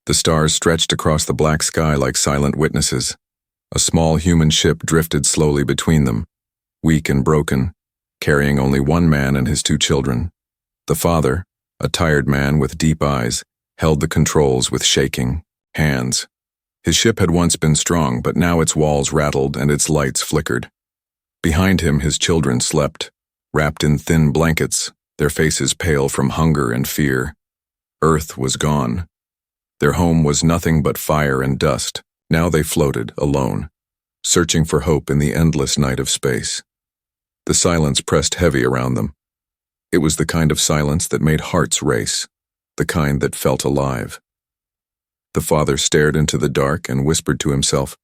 The stars stretched across the black sky like silent witnesses. A small human ship drifted slowly between them, weak and broken, carrying only one man and his two children. The father, a tired man with deep eyes, held the controls with shaking hands. His ship had once been strong, but now its walls rattled and its lights flickered. Behind him, his children slept, wrapped in thin blankets, their faces pale from hunger and fear. Earth was gone. Their home was nothing but fire and dust. Now they floated, alone, searching for hope in the endless night of space. The silence pressed heavy around them. It was the kind of silence that made hearts race, the kind that felt alive. The father stared into the dark and whispered to himself,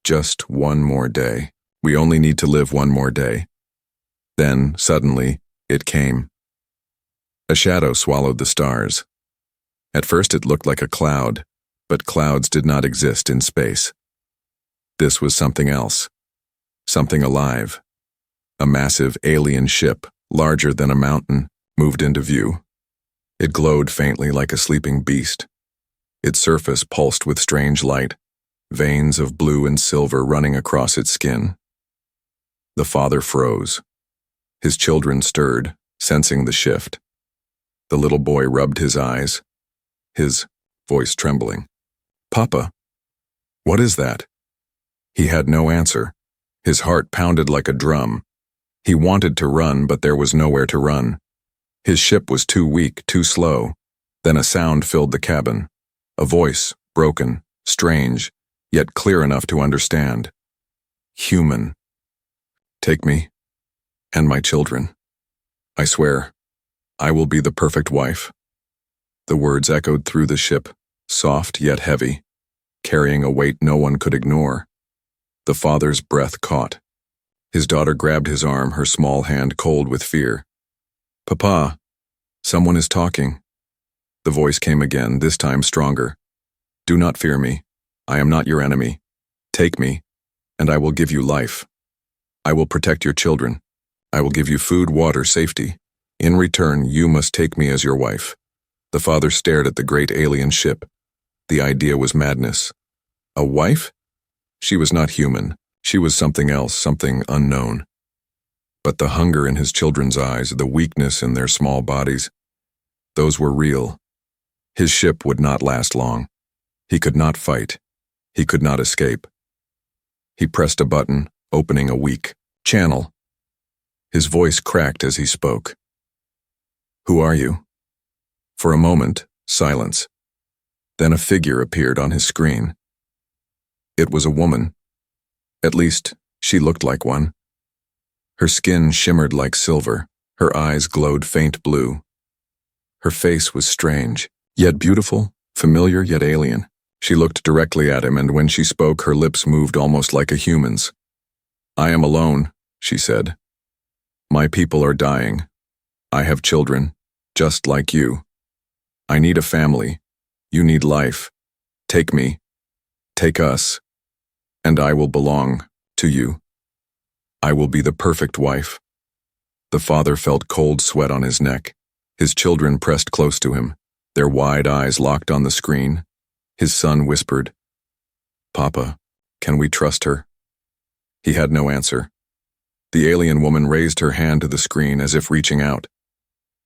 "Just one more day. We only need to live one more day." Then, suddenly, it came. A shadow swallowed the stars. At first it looked like a cloud, but clouds did not exist in space. This was something else, something alive. A massive alien ship, larger than a mountain, moved into view. It glowed faintly like a sleeping beast. Its surface pulsed with strange light, veins of blue and silver running across its skin. The father froze. His children stirred, sensing the shift. The little boy rubbed his eyes, his voice trembling. "Papa, what is that?" He had no answer. His heart pounded like a drum. He wanted to run, but there was nowhere to run. His ship was too weak, too slow. Then a sound filled the cabin. A voice, broken, strange, yet clear enough to understand. Human. "Take me and my children. I swear, I will be the perfect wife." The words echoed through the ship, soft yet heavy, carrying a weight no one could ignore. The father's breath caught. His daughter grabbed his arm, her small hand cold with fear. "Papa, someone is talking." The voice came again, this time stronger. "Do not fear me. I am not your enemy. Take me, and I will give you life. I will protect your children. I will give you food, water, safety. In return, you must take me as your wife." The father stared at the great alien ship. The idea was madness. A wife? She was not human. She was something else, something unknown. But the hunger in his children's eyes, the weakness in their small bodies, those were real. His ship would not last long. He could not fight. He could not escape. He pressed a button, opening a weak channel. His voice cracked as he spoke. "Who are you?" For a moment, silence. Then a figure appeared on his screen. It was a woman. At least, she looked like one. Her skin shimmered like silver. Her eyes glowed faint blue. Her face was strange, yet beautiful, familiar yet alien. She looked directly at him, and when she spoke, her lips moved almost like a human's. "I am alone," she said. "My people are dying. I have children, just like you. I need a family. You need life. Take me. Take us. And I will belong to you. I will be the perfect wife." The father felt cold sweat on his neck. His children pressed close to him, their wide eyes locked on the screen. His son whispered, "Papa, can we trust her?" He had no answer. The alien woman raised her hand to the screen as if reaching out.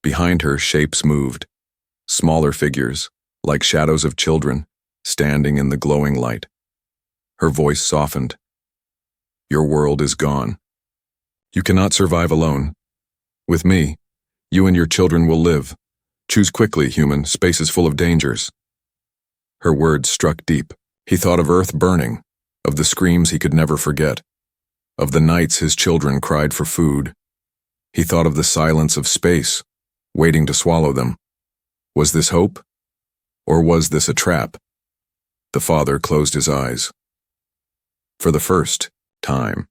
Behind her, shapes moved. Smaller figures, like shadows of children, standing in the glowing light. Her voice softened. "Your world is gone. You cannot survive alone. With me, you and your children will live. Choose quickly, human. Space is full of dangers." Her words struck deep. He thought of Earth burning, of the screams he could never forget, of the nights his children cried for food. He thought of the silence of space, waiting to swallow them. Was this hope? Or was this a trap? The father closed his eyes. For the first time,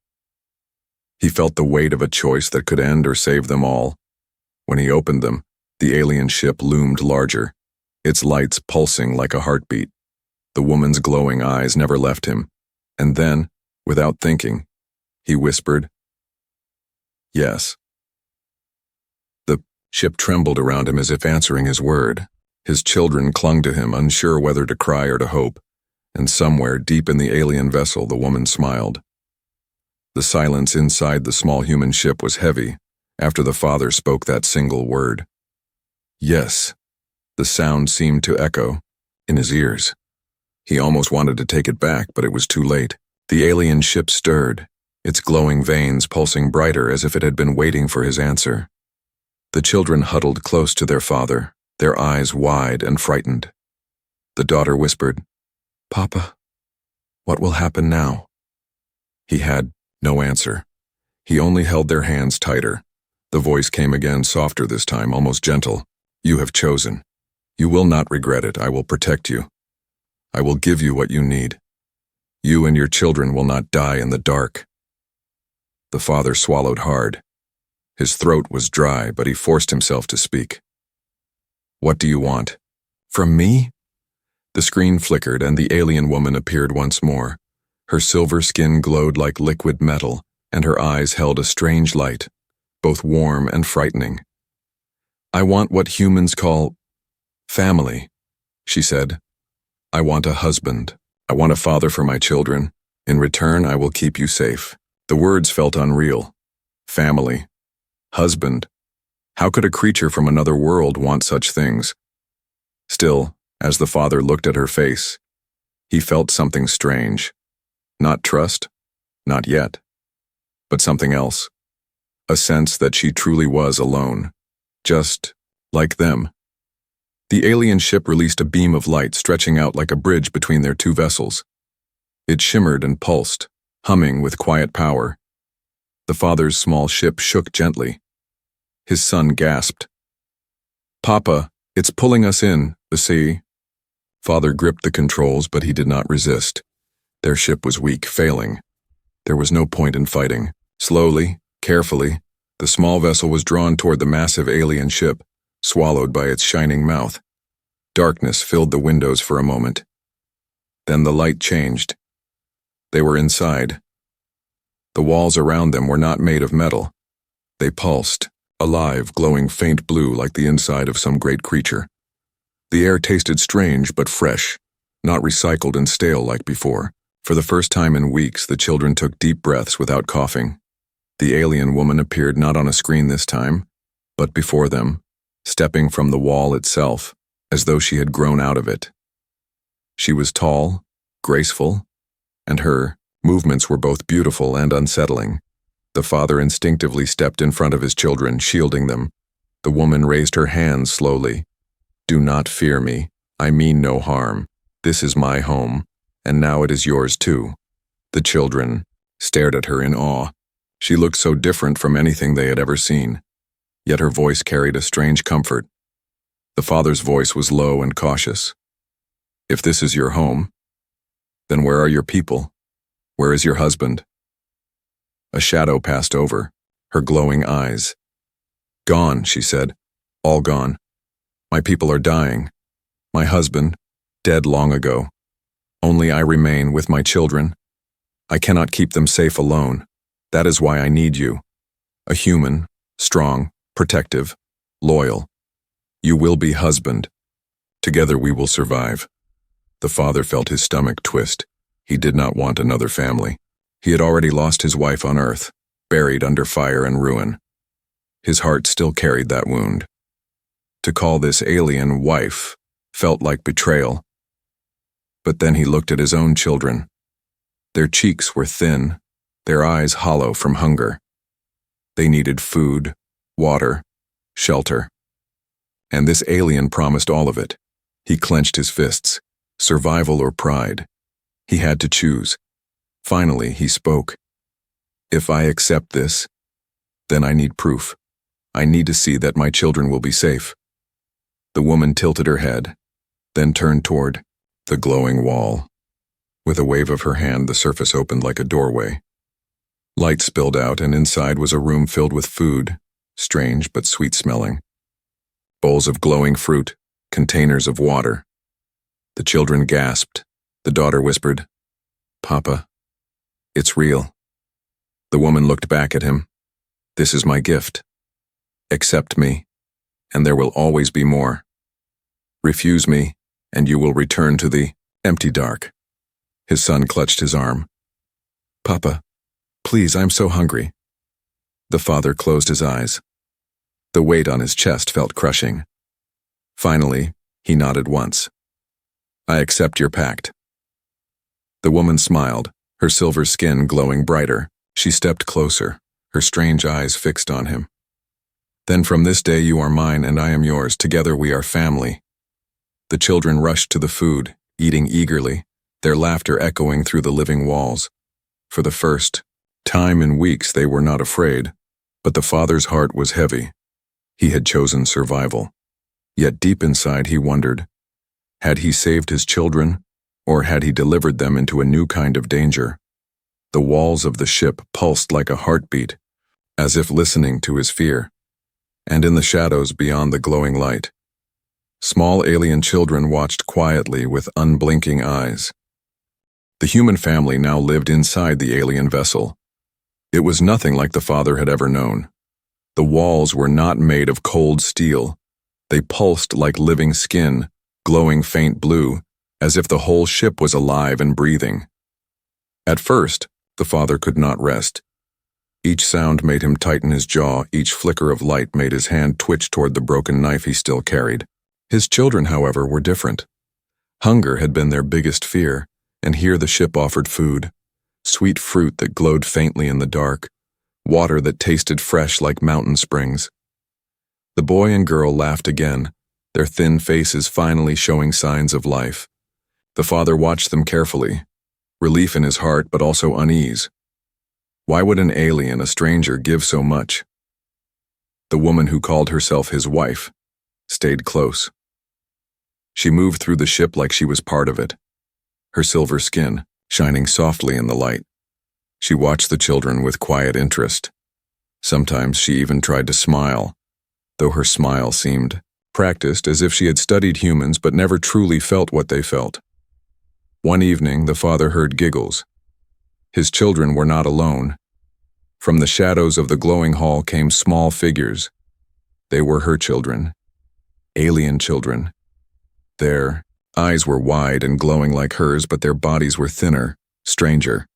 he felt the weight of a choice that could end or save them all. When he opened them, the alien ship loomed larger, its lights pulsing like a heartbeat. The woman's glowing eyes never left him, and then, without thinking, he whispered, "Yes." The ship trembled around him as if answering his word. His children clung to him, unsure whether to cry or to hope, and somewhere deep in the alien vessel the woman smiled. The silence inside the small human ship was heavy after the father spoke that single word. Yes. The sound seemed to echo in his ears. He almost wanted to take it back, but it was too late. The alien ship stirred, its glowing veins pulsing brighter as if it had been waiting for his answer. The children huddled close to their father, their eyes wide and frightened. The daughter whispered, "Papa, what will happen now?" He had no answer. He only held their hands tighter. The voice came again, softer this time, almost gentle. "You have chosen. You will not regret it. I will protect you. I will give you what you need. You and your children will not die in the dark." The father swallowed hard. His throat was dry, but he forced himself to speak. "What do you want? From me?" The screen flickered and the alien woman appeared once more. Her silver skin glowed like liquid metal, and her eyes held a strange light, both warm and frightening. "I want what humans call family," she said. "I want a husband. I want a father for my children. In return, I will keep you safe." The words felt unreal. Family. Husband. How could a creature from another world want such things? Still, as the father looked at her face, he felt something strange. Not trust, not yet, but something else. A sense that she truly was alone, just like them. The alien ship released a beam of light stretching out like a bridge between their two vessels. It shimmered and pulsed, humming with quiet power. The father's small ship shook gently. His son gasped. "Papa, it's pulling us in, the sea." Father gripped the controls, but he did not resist. Their ship was weak, failing. There was no point in fighting. Slowly, carefully, the small vessel was drawn toward the massive alien ship, swallowed by its shining mouth. Darkness filled the windows for a moment. Then the light changed. They were inside. The walls around them were not made of metal. They pulsed, alive, glowing faint blue like the inside of some great creature. The air tasted strange but fresh, not recycled and stale like before. For the first time in weeks, the children took deep breaths without coughing. The alien woman appeared not on a screen this time, but before them, stepping from the wall itself, as though she had grown out of it. She was tall, graceful, and her movements were both beautiful and unsettling. The father instinctively stepped in front of his children, shielding them. The woman raised her hands slowly. "Do not fear me. I mean no harm. This is my home, and now it is yours too." The children stared at her in awe. She looked so different from anything they had ever seen, yet her voice carried a strange comfort. The father's voice was low and cautious. "If this is your home, then where are your people? Where is your husband?" A shadow passed over, her glowing eyes. "Gone," she said. "All gone. My people are dying. My husband, dead long ago. Only I remain with my children. I cannot keep them safe alone. That is why I need you. A human, strong, protective, loyal. You will be husband. Together we will survive." The father felt his stomach twist. He did not want another family. He had already lost his wife on Earth, buried under fire and ruin. His heart still carried that wound. To call this alien wife felt like betrayal. But then he looked at his own children. Their cheeks were thin, their eyes hollow from hunger. They needed food, water, shelter. And this alien promised all of it. He clenched his fists. Survival or pride. He had to choose. Finally, he spoke. "If I accept this, then I need proof. I need to see that my children will be safe." The woman tilted her head, then turned toward the glowing wall. With a wave of her hand, the surface opened like a doorway. Light spilled out, and inside was a room filled with food, strange but sweet-smelling. Bowls of glowing fruit, containers of water. The children gasped. The daughter whispered, "Papa, it's real." The woman looked back at him. "This is my gift. Accept me, and there will always be more." Refuse me, and you will return to the empty dark. His son clutched his arm. Papa, please, I'm so hungry. The father closed his eyes. The weight on his chest felt crushing. Finally, he nodded once. I accept your pact. The woman smiled, her silver skin glowing brighter. She stepped closer, her strange eyes fixed on him. Then from this day you are mine and I am yours. Together we are family. The children rushed to the food, eating eagerly, their laughter echoing through the living walls. For the first time in weeks they were not afraid, but the father's heart was heavy. He had chosen survival. Yet deep inside he wondered, had he saved his children, or had he delivered them into a new kind of danger? The walls of the ship pulsed like a heartbeat, as if listening to his fear. And in the shadows beyond the glowing light, small alien children watched quietly with unblinking eyes. The human family now lived inside the alien vessel. It was nothing like the father had ever known. The walls were not made of cold steel. They pulsed like living skin, glowing faint blue, as if the whole ship was alive and breathing. At first, the father could not rest. Each sound made him tighten his jaw, each flicker of light made his hand twitch toward the broken knife he still carried. His children, however, were different. Hunger had been their biggest fear, and here the ship offered food. Sweet fruit that glowed faintly in the dark, water that tasted fresh like mountain springs. The boy and girl laughed again, their thin faces finally showing signs of life. The father watched them carefully, relief in his heart but also unease. Why would an alien, a stranger, give so much? The woman who called herself his wife stayed close. She moved through the ship like she was part of it, her silver skin shining softly in the light. She watched the children with quiet interest. Sometimes she even tried to smile, though her smile seemed practiced, as if she had studied humans but never truly felt what they felt. One evening, the father heard giggles. His children were not alone. From the shadows of the glowing hall came small figures. They were her children, alien children. Their eyes were wide and glowing like hers, but their bodies were thinner, stranger.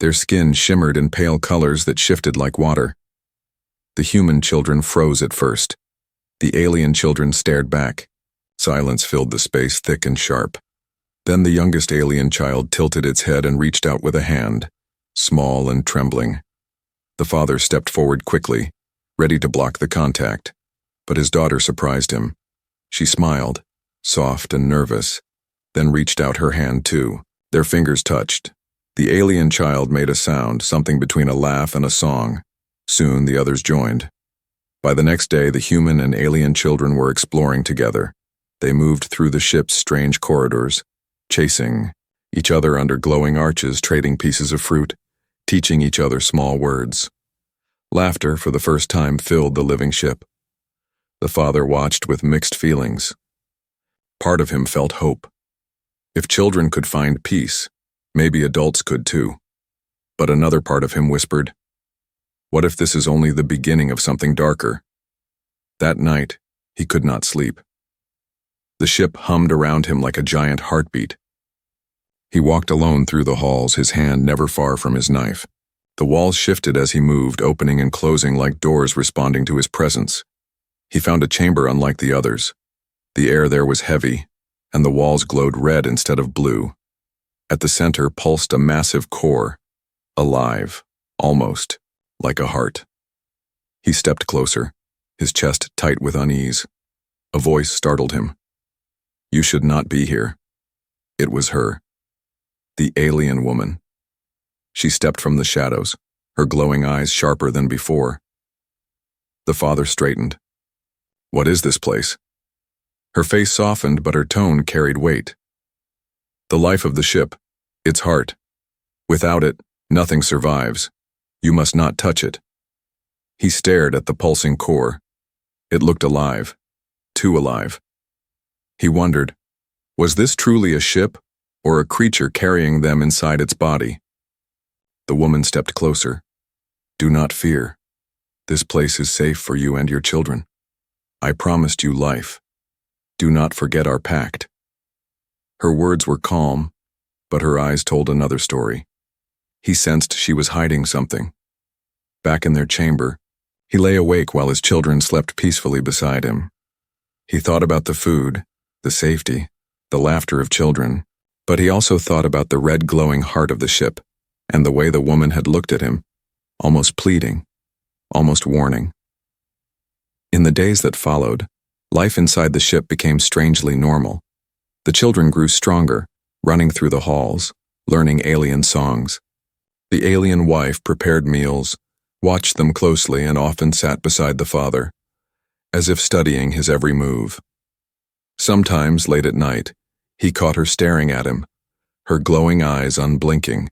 Their skin shimmered in pale colors that shifted like water. The human children froze at first. The alien children stared back. Silence filled the space thick and sharp. Then the youngest alien child tilted its head and reached out with a hand, small and trembling. The father stepped forward quickly, ready to block the contact, but his daughter surprised him. She smiled, soft and nervous, then reached out her hand too. Their fingers touched. The alien child made a sound, something between a laugh and a song. Soon the others joined. By the next day, the human and alien children were exploring together. They moved through the ship's strange corridors, chasing each other under glowing arches, trading pieces of fruit, teaching each other small words. Laughter, for the first time, filled the living ship. The father watched with mixed feelings. Part of him felt hope. If children could find peace, maybe adults could too. But another part of him whispered, what if this is only the beginning of something darker? That night, he could not sleep. The ship hummed around him like a giant heartbeat. He walked alone through the halls, his hand never far from his knife. The walls shifted as he moved, opening and closing like doors responding to his presence. He found a chamber unlike the others. The air there was heavy, and the walls glowed red instead of blue. At the center pulsed a massive core, alive, almost, like a heart. He stepped closer, his chest tight with unease. A voice startled him. You should not be here. It was her. The alien woman. She stepped from the shadows, her glowing eyes sharper than before. The father straightened. What is this place? Her face softened, but her tone carried weight. The life of the ship, its heart. Without it, nothing survives. You must not touch it. He stared at the pulsing core. It looked alive, too alive. He wondered, was this truly a ship, or a creature carrying them inside its body? The woman stepped closer. Do not fear. This place is safe for you and your children. I promised you life. Do not forget our pact. Her words were calm, but her eyes told another story. He sensed she was hiding something. Back in their chamber, he lay awake while his children slept peacefully beside him. He thought about the food, the safety, the laughter of children, but he also thought about the red glowing heart of the ship and the way the woman had looked at him, almost pleading, almost warning. In the days that followed, life inside the ship became strangely normal. The children grew stronger, running through the halls, learning alien songs. The alien wife prepared meals, watched them closely, and often sat beside the father, as if studying his every move. Sometimes, late at night, he caught her staring at him, her glowing eyes unblinking.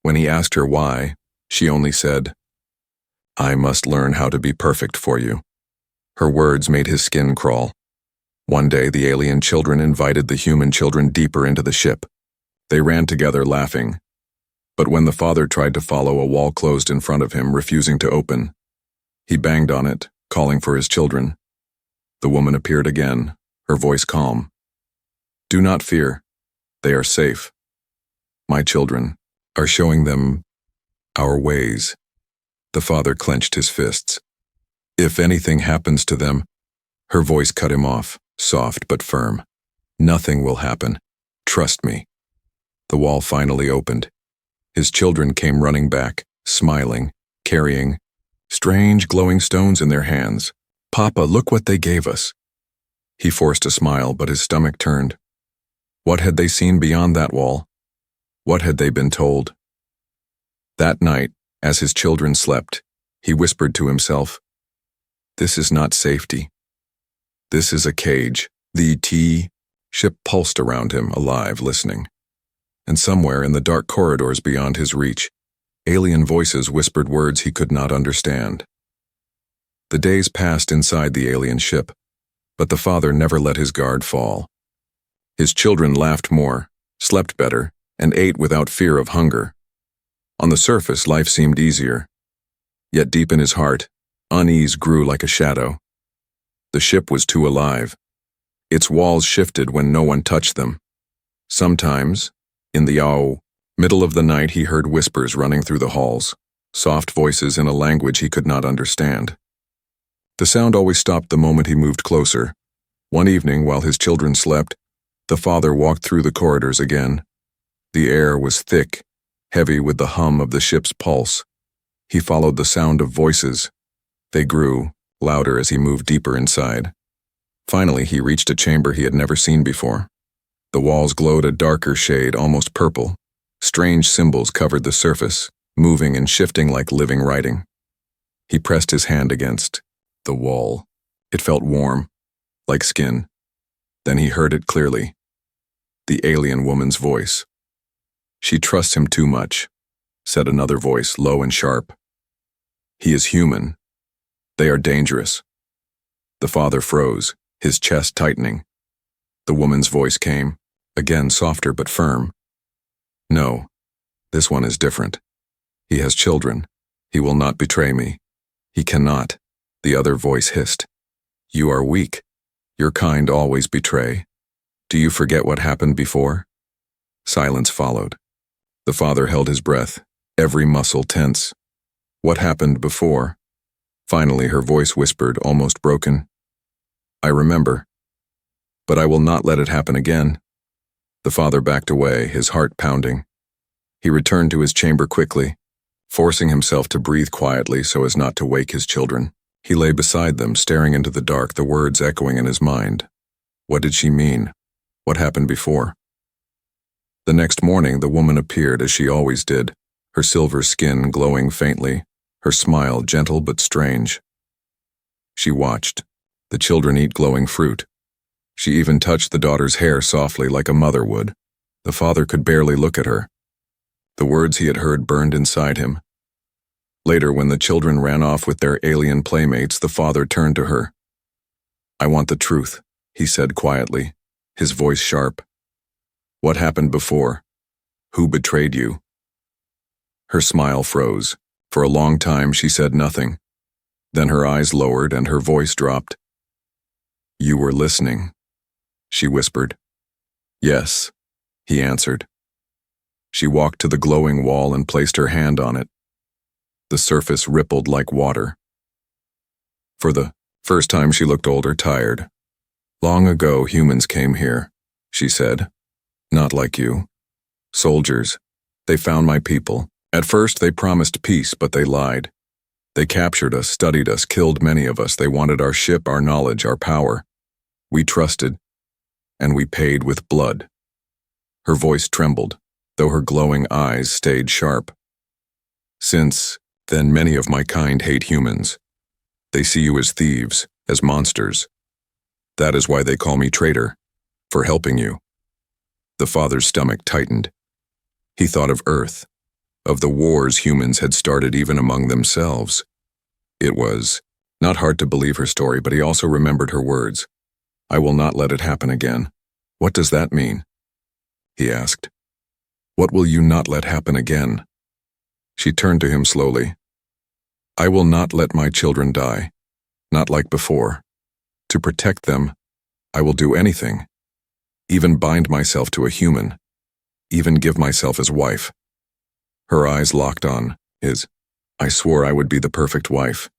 When he asked her why, she only said, "I must learn how to be perfect for you." Her words made his skin crawl. One day, the alien children invited the human children deeper into the ship. They ran together, laughing. But when the father tried to follow, a wall closed in front of him, refusing to open. He banged on it, calling for his children. The woman appeared again, her voice calm. "Do not fear. They are safe. My children are showing them our ways." The father clenched his fists. "If anything happens to them," her voice cut him off, soft but firm. "Nothing will happen. Trust me." The wall finally opened. His children came running back, smiling, carrying strange glowing stones in their hands. "Papa, look what they gave us." He forced a smile, but his stomach turned. What had they seen beyond that wall? What had they been told? That night, as his children slept, he whispered to himself, "This is not safety. This is a cage." The ship pulsed around him, alive, listening. And somewhere in the dark corridors beyond his reach, alien voices whispered words he could not understand. The days passed inside the alien ship, but the father never let his guard fall. His children laughed more, slept better, and ate without fear of hunger. On the surface, life seemed easier. Yet deep in his heart, unease grew like a shadow. The ship was too alive. Its walls shifted when no one touched them. Sometimes, in the middle of the night, he heard whispers running through the halls, soft voices in a language he could not understand. The sound always stopped the moment he moved closer. One evening, while his children slept, the father walked through the corridors again. The air was thick, heavy with the hum of the ship's pulse. He followed the sound of voices. They grew louder as he moved deeper inside. Finally, he reached a chamber he had never seen before. The walls glowed a darker shade, almost purple. Strange symbols covered the surface, moving and shifting like living writing. He pressed his hand against the wall. It felt warm, like skin. Then he heard it clearly. The alien woman's voice. "She trusts him too much," said another voice, low and sharp. "He is human. They are dangerous." The father froze, his chest tightening. The woman's voice came, again softer but firm. "No, this one is different. He has children. He will not betray me. He cannot," the other voice hissed. "You are weak. Your kind always betray. Do you forget what happened before?" Silence followed. The father held his breath, every muscle tense. What happened before? Finally, her voice whispered, almost broken, "I remember. But I will not let it happen again." The father backed away, his heart pounding. He returned to his chamber quickly, forcing himself to breathe quietly so as not to wake his children. He lay beside them, staring into the dark, the words echoing in his mind. What did she mean? What happened before? The next morning, the woman appeared as she always did, her silver skin glowing faintly, her smile gentle but strange. She watched the children eat glowing fruit. She even touched the daughter's hair softly like a mother would. The father could barely look at her. The words he had heard burned inside him. Later, when the children ran off with their alien playmates, the father turned to her. "I want the truth," he said quietly, his voice sharp. "What happened before? Who betrayed you?" Her smile froze. For a long time, she said nothing. Then her eyes lowered and her voice dropped. "You were listening, she whispered. Yes, he answered. She walked to the glowing wall and placed her hand on it. The surface rippled like water. For the first time she looked old or tired. Long ago humans came here, she said. Not like you. Soldiers. They found my people. At first they promised peace, but they lied. They captured us, studied us, killed many of us. They wanted our ship, our knowledge, our power. We trusted, and we paid with blood. Her voice trembled, though her glowing eyes stayed sharp. Since then, many of my kind hate humans. They see you as thieves, as monsters. That is why they call me traitor, for helping you. The father's stomach tightened. He thought of Earth, of the wars humans had started even among themselves. It was not hard to believe her story, but he also remembered her words. I will not let it happen again. What does that mean? He asked. What will you not let happen again? She turned to him slowly. I will not let my children die, not like before. To protect them, I will do anything, even bind myself to a human, even give myself as wife. Her eyes locked on his. I swore I would be the perfect wife,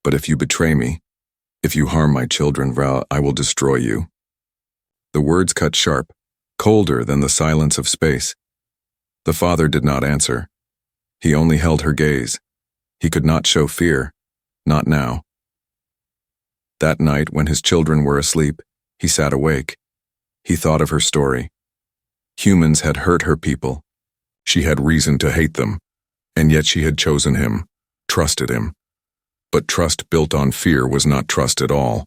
but if you betray me, if you harm my children, I will destroy you. The words cut sharp, colder than the silence of space. The father did not answer. He only held her gaze. He could not show fear, not now. That night, when his children were asleep, he sat awake. He thought of her story. Humans had hurt her people. She had reason to hate them, and yet she had chosen him, trusted him. But trust built on fear was not trust at all.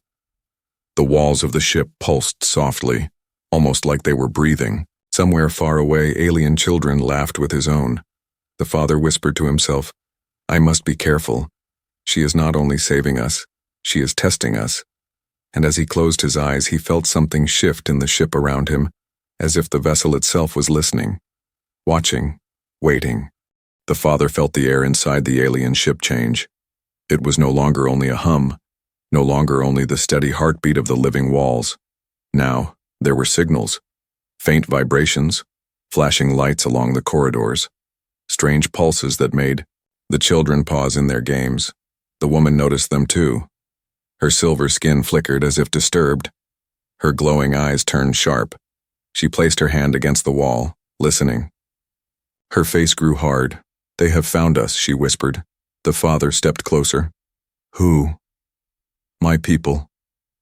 The walls of the ship pulsed softly, almost like they were breathing. Somewhere far away, alien children laughed with his own. The father whispered to himself, I must be careful. She is not only saving us, she is testing us. And as he closed his eyes, he felt something shift in the ship around him, as if the vessel itself was listening, watching, waiting. The father felt the air inside the alien ship change. It was no longer only a hum, no longer only the steady heartbeat of the living walls. Now, there were signals, faint vibrations, flashing lights along the corridors, strange pulses that made the children pause in their games. The woman noticed them too. Her silver skin flickered as if disturbed. Her glowing eyes turned sharp. She placed her hand against the wall, listening. Her face grew hard. They have found us, she whispered. The father stepped closer. Who? My people,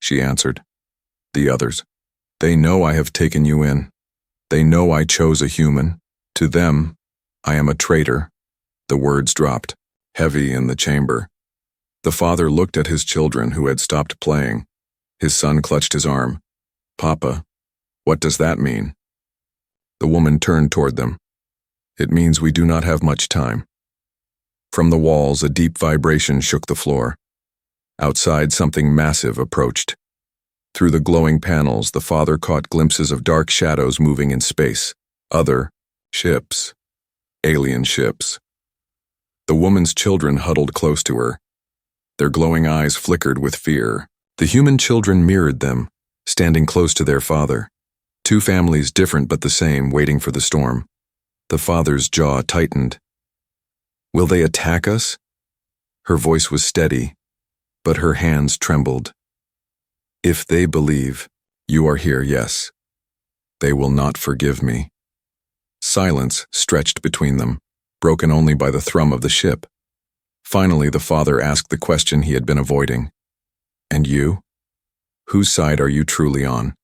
she answered. The others. They know I have taken you in. They know I chose a human. To them, I am a traitor. The words dropped, heavy in the chamber. The father looked at his children who had stopped playing. His son clutched his arm. Papa, what does that mean? The woman turned toward them. It means we do not have much time. From the walls, a deep vibration shook the floor. Outside, something massive approached. Through the glowing panels, the father caught glimpses of dark shadows moving in space. Other ships. Alien ships. The woman's children huddled close to her. Their glowing eyes flickered with fear. The human children mirrored them, standing close to their father. Two families different but the same, waiting for the storm. The father's jaw tightened. Will they attack us? Her voice was steady, but her hands trembled. If they believe, you are here, yes. They will not forgive me. Silence stretched between them, broken only by the thrum of the ship. Finally, the father asked the question he had been avoiding. And you? Whose side are you truly on?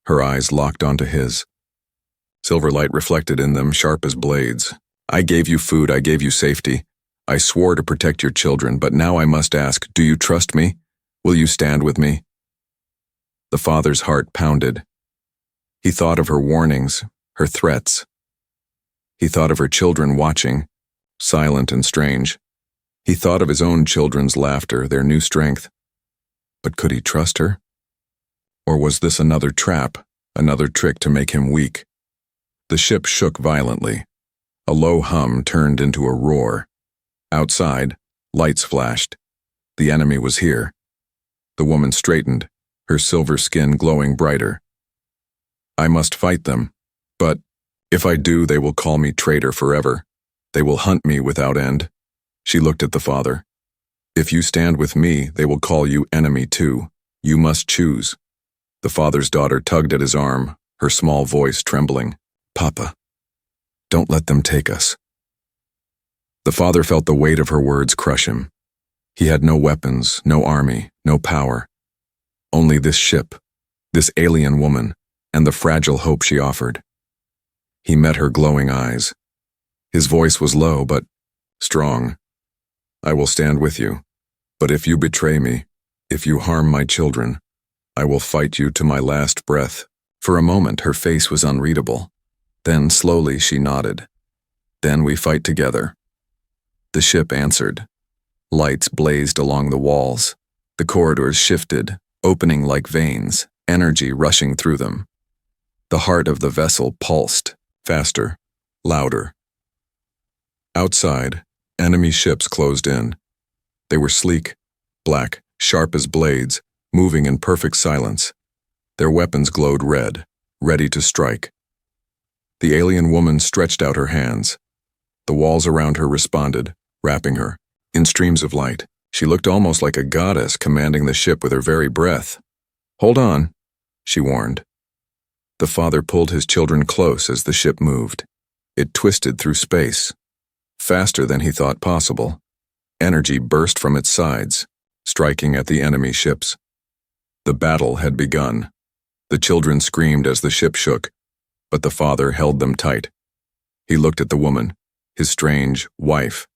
Her eyes locked onto his. Silver light reflected in them, sharp as blades. I gave you food, I gave you safety. I swore to protect your children, but now I must ask, do you trust me? Will you stand with me? The father's heart pounded. He thought of her warnings, her threats. He thought of her children watching, silent and strange. He thought of his own children's laughter, their new strength. But could he trust her? Or was this another trap, another trick to make him weak? The ship shook violently. A low hum turned into a roar. Outside, lights flashed. The enemy was here. The woman straightened, her silver skin glowing brighter. I must fight them. But if I do, they will call me traitor forever. They will hunt me without end. She looked at the father. If you stand with me, they will call you enemy too. You must choose. The father's daughter tugged at his arm, her small voice trembling. Papa, don't let them take us. The father felt the weight of her words crush him. He had no weapons, no army, no power. Only this ship, this alien woman, and the fragile hope she offered. He met her glowing eyes. His voice was low but strong. I will stand with you, but if you betray me, if you harm my children, I will fight you to my last breath. For a moment her face was unreadable. Then slowly she nodded. Then we fight together. The ship answered. Lights blazed along the walls. The corridors shifted, opening like veins, energy rushing through them. The heart of the vessel pulsed, faster, louder. Outside, enemy ships closed in. They were sleek, black, sharp as blades, moving in perfect silence. Their weapons glowed red, ready to strike. The alien woman stretched out her hands. The walls around her responded, wrapping her. In streams of light, she looked almost like a goddess commanding the ship with her very breath. Hold on, she warned. The father pulled his children close as the ship moved. It twisted through space, faster than he thought possible. Energy burst from its sides, striking at the enemy ships. The battle had begun. The children screamed as the ship shook, but the father held them tight. He looked at the woman, his strange wife,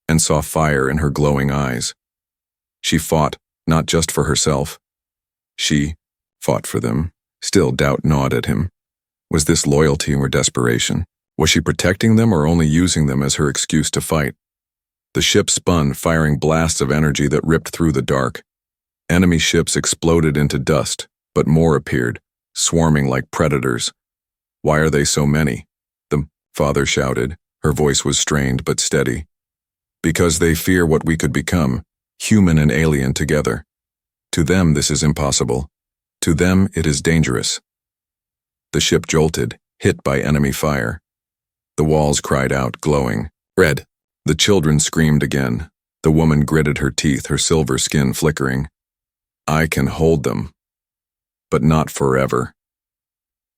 and saw fire in her glowing eyes. She fought, not just for herself. She fought for them. Still, doubt gnawed at him. Was this loyalty or desperation? Was she protecting them or only using them as her excuse to fight? The ship spun, firing blasts of energy that ripped through the dark. Enemy ships exploded into dust, but more appeared, swarming like predators. Why are they so many? The father shouted. Her voice was strained but steady. Because they fear what we could become, human and alien together. To them this is impossible. To them it is dangerous. The ship jolted, hit by enemy fire. The walls cried out, glowing. Red. The children screamed again. The woman gritted her teeth, her silver skin flickering. I can hold them. But not forever.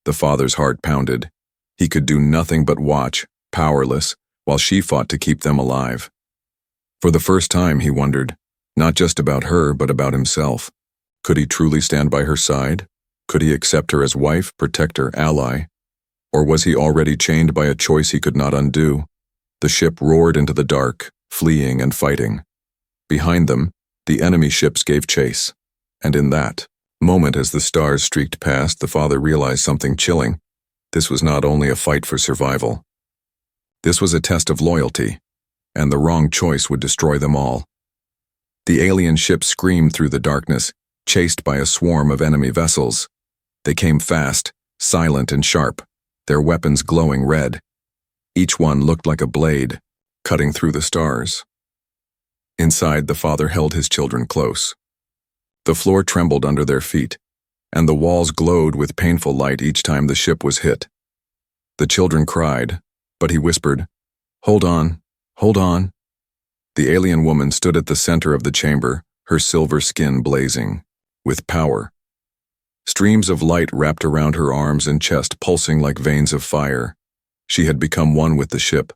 The father's heart pounded. He could do nothing but watch, powerless, while she fought to keep them alive. For the first time he wondered, not just about her but about himself. Could he truly stand by her side? Could he accept her as wife, protector, ally? Or was he already chained by a choice he could not undo? The ship roared into the dark, fleeing and fighting. Behind them, the enemy ships gave chase. And in that moment, as the stars streaked past, the father realized something chilling. This was not only a fight for survival. This was a test of loyalty, and the wrong choice would destroy them all. The alien ship screamed through the darkness, chased by a swarm of enemy vessels. They came fast, silent and sharp, their weapons glowing red. Each one looked like a blade, cutting through the stars. Inside, the father held his children close. The floor trembled under their feet, and the walls glowed with painful light each time the ship was hit. The children cried, but he whispered, "Hold on, hold on." The alien woman stood at the center of the chamber, her silver skin blazing, with power. Streams of light wrapped around her arms and chest, pulsing like veins of fire. She had become one with the ship.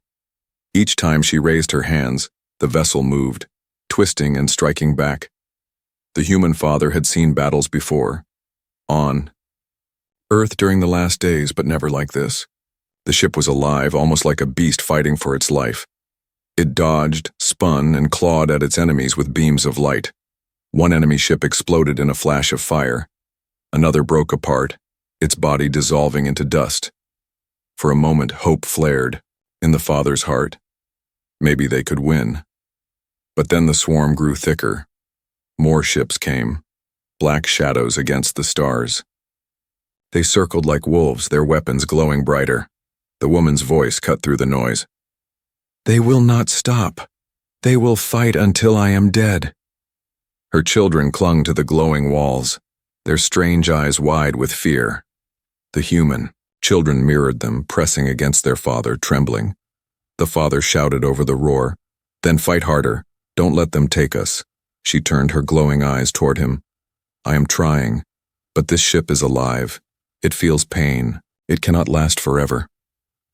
Each time she raised her hands, the vessel moved, twisting and striking back. The human father had seen battles before. On Earth during the last days, but never like this. The ship was alive, almost like a beast fighting for its life. It dodged, spun, and clawed at its enemies with beams of light. One enemy ship exploded in a flash of fire. Another broke apart, its body dissolving into dust. For a moment, hope flared in the father's heart. Maybe they could win. But then the swarm grew thicker. More ships came, black shadows against the stars. They circled like wolves, their weapons glowing brighter. The woman's voice cut through the noise. "They will not stop. They will fight until I am dead." Her children clung to the glowing walls, their strange eyes wide with fear. The human. Children mirrored them, pressing against their father, trembling. The father shouted over the roar, "Then fight harder. Don't let them take us." She turned her glowing eyes toward him. "I am trying, but this ship is alive. It feels pain. It cannot last forever."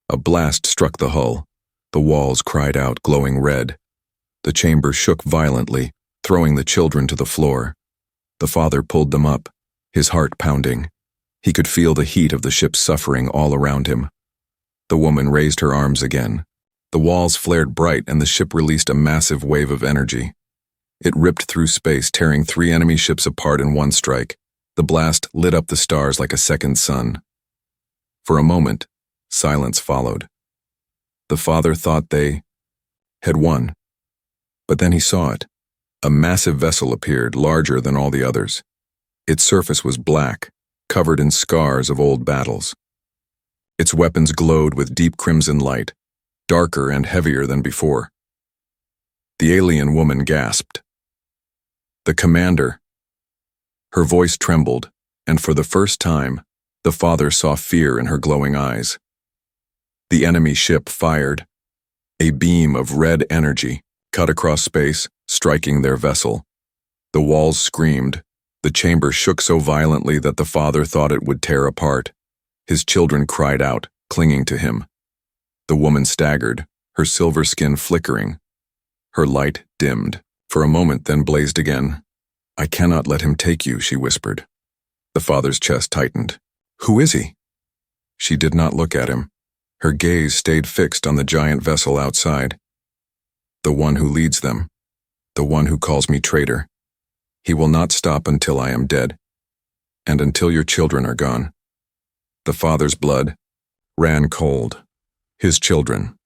A blast struck the hull. The walls cried out, glowing red. The chamber shook violently, throwing the children to the floor. The father pulled them up, his heart pounding. He could feel the heat of the ship's suffering all around him. The woman raised her arms again. The walls flared bright and the ship released a massive wave of energy. It ripped through space, tearing 3 enemy ships apart in one strike. The blast lit up the stars like a second sun. For a moment, silence followed. The father thought they had won. But then he saw it. A massive vessel appeared, larger than all the others. Its surface was black, covered in scars of old battles. Its weapons glowed with deep crimson light, darker and heavier than before. The alien woman gasped. "The commander." Her voice trembled, and for the first time, the father saw fear in her glowing eyes. The enemy ship fired. A beam of red energy cut across space, striking their vessel. The walls screamed. The chamber shook so violently that the father thought it would tear apart. His children cried out, clinging to him. The woman staggered, her silver skin flickering. Her light dimmed, for a moment then blazed again. "I cannot let him take you," she whispered. The father's chest tightened. "Who is he?" She did not look at him. Her gaze stayed fixed on the giant vessel outside. "The one who leads them. The one who calls me traitor. He will not stop until I am dead. And until your children are gone." The father's blood ran cold. His children.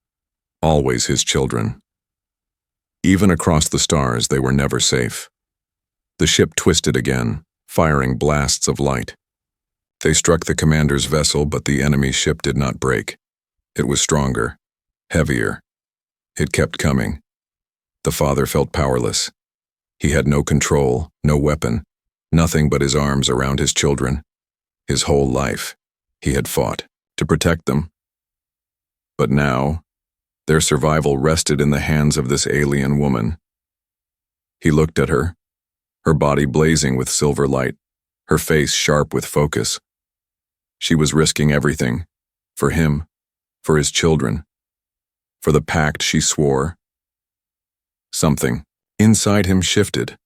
Always his children. Even across the stars, they were never safe. The ship twisted again, firing blasts of light. They struck the commander's vessel, but the enemy ship did not break. It was stronger, heavier. It kept coming. The father felt powerless. He had no control, no weapon, nothing but his arms around his children. His whole life, he had fought to protect them. But now, their survival rested in the hands of this alien woman. He looked at her, her body blazing with silver light, her face sharp with focus. She was risking everything, for him, for his children, for the pact she swore. Something inside him shifted.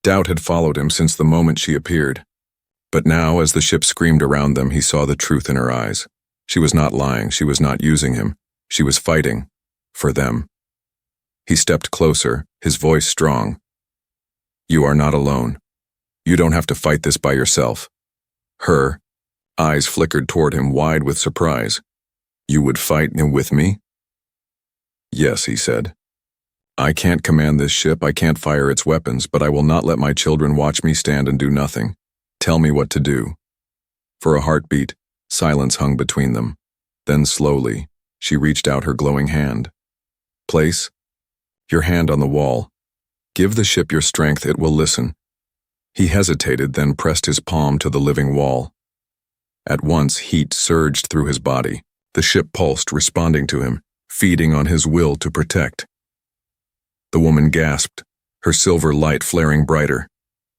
Doubt had followed him since the moment she appeared. But now, as the ship screamed around them, he saw the truth in her eyes. She was not lying, she was not using him. She was fighting, for them. He stepped closer, his voice strong. "You are not alone. You don't have to fight this by yourself." Her eyes flickered toward him, wide with surprise. "You would fight with me?" "Yes," he said. "I can't command this ship, I can't fire its weapons, but I will not let my children watch me stand and do nothing. Tell me what to do." For a heartbeat, silence hung between them. Then slowly, she reached out her glowing hand. "Place your hand on the wall. Give the ship your strength, it will listen." He hesitated, then pressed his palm to the living wall. At once, heat surged through his body. The ship pulsed, responding to him, feeding on his will to protect. The woman gasped, her silver light flaring brighter.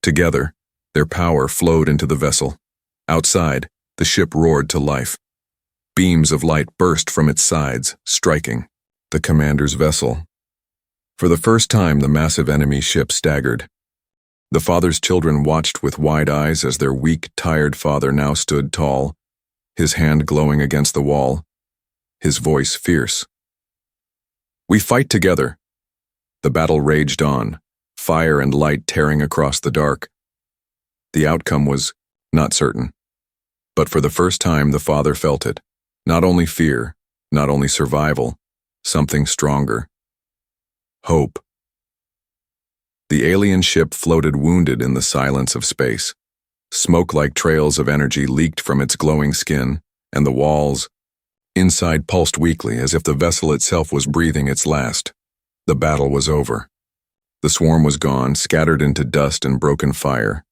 Together, their power flowed into the vessel. Outside, the ship roared to life. Beams of light burst from its sides, striking the commander's vessel. For the first time, the massive enemy ship staggered. The father's children watched with wide eyes as their weak, tired father now stood tall, his hand glowing against the wall, his voice fierce. "We fight together." The battle raged on, fire and light tearing across the dark. The outcome was not certain. But for the first time, the father felt it. Not only fear, not only survival, something stronger. Hope. The alien ship floated wounded in the silence of space. Smoke-like trails of energy leaked from its glowing skin, and the walls inside pulsed weakly as if the vessel itself was breathing its last. The battle was over. The swarm was gone, scattered into dust and broken fire.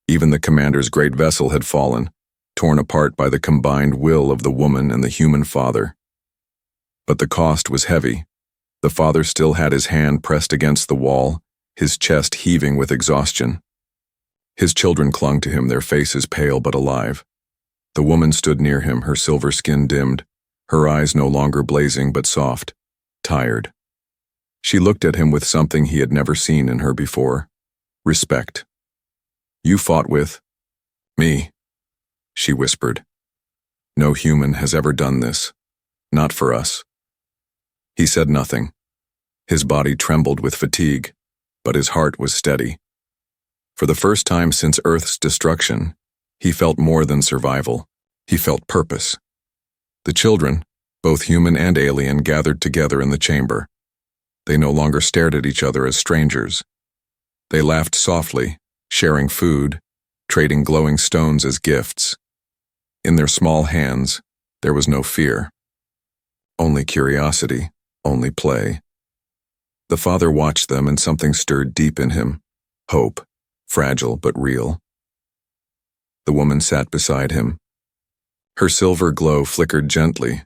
Even the commander's great vessel had fallen, torn apart by the combined will of the woman and the human father. But the cost was heavy. The father still had his hand pressed against the wall, his chest heaving with exhaustion. His children clung to him, their faces pale but alive. The woman stood near him, her silver skin dimmed, her eyes no longer blazing but soft, tired. She looked at him with something he had never seen in her before: respect. "You fought with me," she whispered. "No human has ever done this. Not for us." He said nothing. His body trembled with fatigue, but his heart was steady. For the first time since Earth's destruction, he felt more than survival. He felt purpose. The children, both human and alien, gathered together in the chamber. They no longer stared at each other as strangers. They laughed softly, sharing food, trading glowing stones as gifts. In their small hands, there was no fear. Only curiosity, only play. The father watched them, and something stirred deep in him. Hope, fragile but real. The woman sat beside him. Her silver glow flickered gently,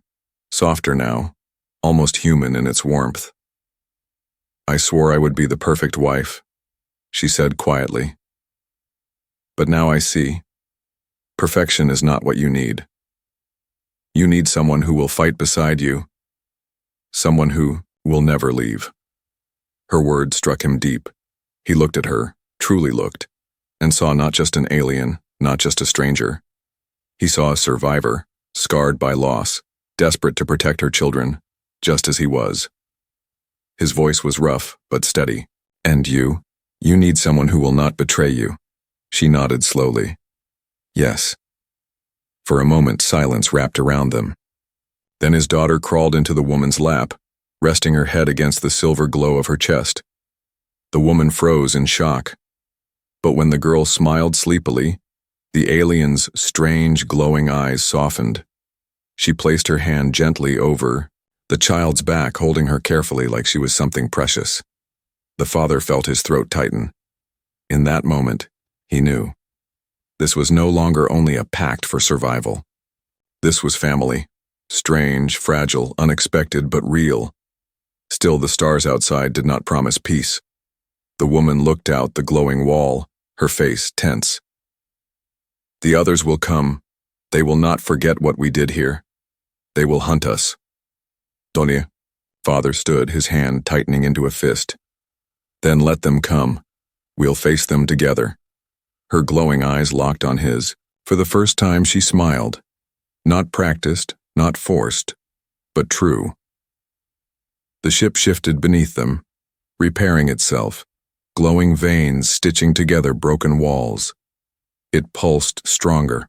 softer now, almost human in its warmth. "I swore I would be the perfect wife," she said quietly. "But now I see. Perfection is not what you need. You need someone who will fight beside you. Someone who will never leave." Her words struck him deep. He looked at her, truly looked, and saw not just an alien, not just a stranger. He saw a survivor, scarred by loss, desperate to protect her children, just as he was. His voice was rough, but steady. "And you need someone who will not betray you." She nodded slowly. "Yes." For a moment, silence wrapped around them. Then his daughter crawled into the woman's lap, resting her head against the silver glow of her chest. The woman froze in shock. But when the girl smiled sleepily, the alien's strange, glowing eyes softened. She placed her hand gently over the child's back, holding her carefully like she was something precious. The father felt his throat tighten. In that moment, he knew. This was no longer only a pact for survival. This was family. Strange, fragile, unexpected, but real. Still, the stars outside did not promise peace. The woman looked out the glowing wall, her face tense. "The others will come. They will not forget what we did here. They will hunt us." "Doña," father stood, his hand tightening into a fist. "Then let them come. We'll face them together." Her glowing eyes locked on his. For the first time she smiled. Not practiced, not forced, but true. The ship shifted beneath them, repairing itself, glowing veins stitching together broken walls. It pulsed stronger,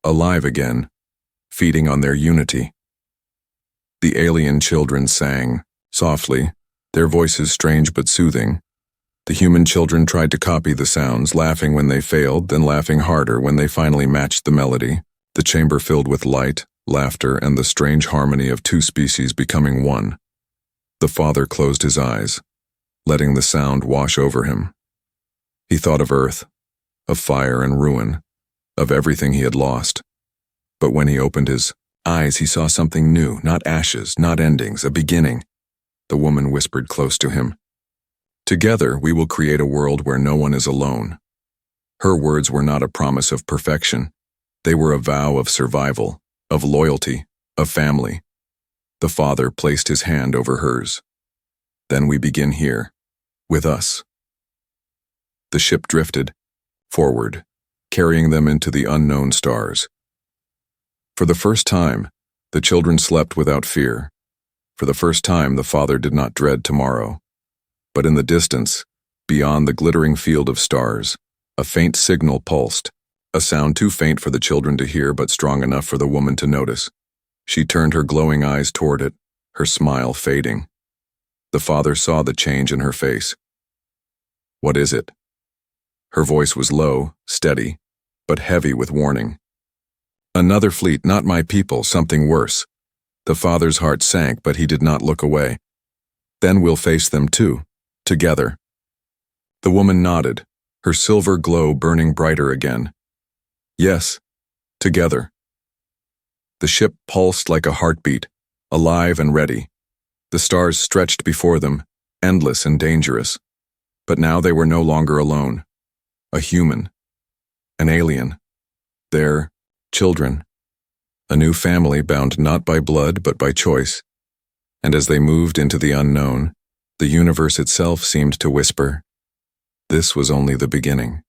alive again, feeding on their unity. The alien children sang, softly, their voices strange but soothing. The human children tried to copy the sounds, laughing when they failed, then laughing harder when they finally matched the melody. The chamber filled with light, laughter, and the strange harmony of two species becoming one. The father closed his eyes, letting the sound wash over him. He thought of Earth, of fire and ruin, of everything he had lost. But when he opened his eyes, he saw something new, not ashes, not endings, a beginning. The woman whispered close to him. "Together we will create a world where no one is alone." Her words were not a promise of perfection. They were a vow of survival, of loyalty, of family. The father placed his hand over hers. "Then we begin here, with us." The ship drifted forward, carrying them into the unknown stars. For the first time, the children slept without fear. For the first time, the father did not dread tomorrow. But in the distance, beyond the glittering field of stars, a faint signal pulsed, a sound too faint for the children to hear but strong enough for the woman to notice. She turned her glowing eyes toward it, her smile fading. The father saw the change in her face. "What is it?" Her voice was low, steady, but heavy with warning. "Another fleet, not my people, something worse." The father's heart sank, but he did not look away. "Then we'll face them too, together." The woman nodded, her silver glow burning brighter again. "Yes, Together. The ship pulsed like a heartbeat, alive and ready. The stars stretched before them, endless and dangerous. But now they were no longer alone. A human. An alien. Their children. A new family bound not by blood but by choice. And as they moved into the unknown, the universe itself seemed to whisper, "This was only the beginning."